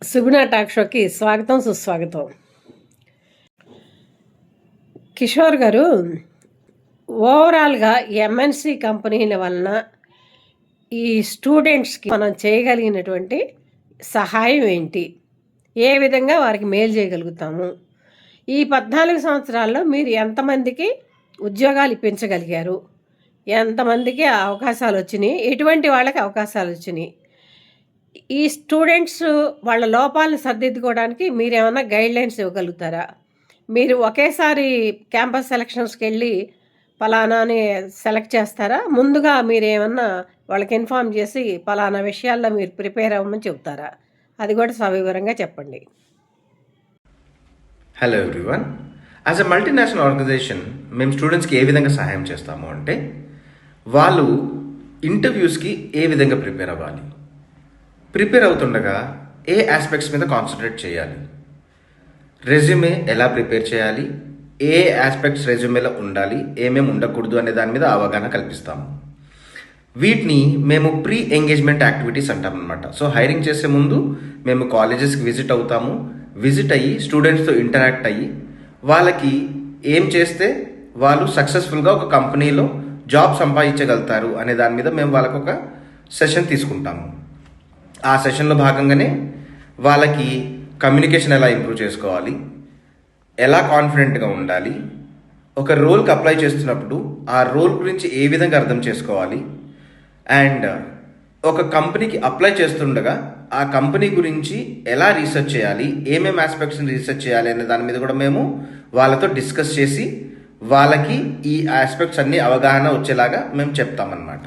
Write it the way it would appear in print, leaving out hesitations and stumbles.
సుగుణ talk షోకి స్వాగతం సుస్వాగతం. కిషోర్ గారు, ఓవరాల్గా ఎంఎన్సి కంపెనీల వలన ఈ స్టూడెంట్స్కి మనం చేయగలిగినటువంటి సహాయం ఏంటి, ఏ విధంగా వారికి మేలు చేయగలుగుతాము, ఈ 14 సంవత్సరాల్లో మీరు ఎంతమందికి ఉద్యోగాలు ఇప్పించగలిగారు, ఎంతమందికి అవకాశాలు వచ్చినాయి, ఎటువంటి వాళ్ళకి అవకాశాలు వచ్చినాయి, ఈ స్టూడెంట్స్ వాళ్ళ లోపాలను సర్దిద్దుకోవడానికి మీరేమన్నా గైడ్లైన్స్ ఇవ్వగలుగుతారా? మీరు ఒకేసారి క్యాంపస్ సెలక్షన్స్కి వెళ్ళి పలానాని సెలెక్ట్ చేస్తారా? ముందుగా మీరేమన్నా వాళ్ళకి ఇన్ఫామ్ చేసి పలానా విషయాల్లో మీరు ప్రిపేర్ అవ్వమని చెప్తారా? అది కూడా సవివరంగా చెప్పండి. Hello everyone. As a multinational organization మేము స్టూడెంట్స్కి ఏ విధంగా సహాయం చేస్తాము అంటే, వాళ్ళు ఇంటర్వ్యూస్కి ఏ విధంగా ప్రిపేర్ అవ్వాలి, ప్రిపేర్ అవుతుండగా ఏ ఆస్పెక్ట్స్ మీద కాన్సన్ట్రేట్ చేయాలి, రెజ్యూమే ఎలా ప్రిపేర్ చేయాలి, ఏ ఆస్పెక్ట్స్ రెజ్యూమేలో ఉండాలి, ఏమేమి ఉండకూడదు అనే దాని మీద అవగాహన కల్పిస్తాము. వీటిని మేము ప్రీ ఎంగేజ్మెంట్ యాక్టివిటీస్ అంటాం అనమాట. సో హైరింగ్ చేసే ముందు మేము కాలేజెస్కి విజిట్ అవుతాము. విజిట్ అయ్యి స్టూడెంట్స్తో ఇంటరాక్ట్ అయ్యి వాళ్ళకి ఏం చేస్తే వాళ్ళు సక్సెస్ఫుల్గా ఒక కంపెనీలో జాబ్ సంపాదించగలుగుతారు అనే దాని మీద మేము వాళ్ళకు ఒక సెషన్ తీసుకుంటాము. ఆ సెషన్లో భాగంగానే వాళ్ళకి కమ్యూనికేషన్ ఎలా ఇంప్రూవ్ చేసుకోవాలి, ఎలా కాన్ఫిడెంట్గా ఉండాలి, ఒక రోల్కి అప్లై చేస్తున్నప్పుడు ఆ రోల్ గురించి ఏ విధంగా అర్థం చేసుకోవాలి, అండ్ ఒక కంపెనీకి అప్లై చేస్తుండగా ఆ కంపెనీ గురించి ఎలా రీసెర్చ్ చేయాలి, ఏమేమి ఆస్పెక్ట్స్ని రీసెర్చ్ చేయాలి అనే దాని మీద కూడా మేము వాళ్ళతో డిస్కస్ చేసి వాళ్ళకి ఈ ఆస్పెక్ట్స్ అన్ని అవగాహన వచ్చేలాగా మేము చెప్తామన్నమాట.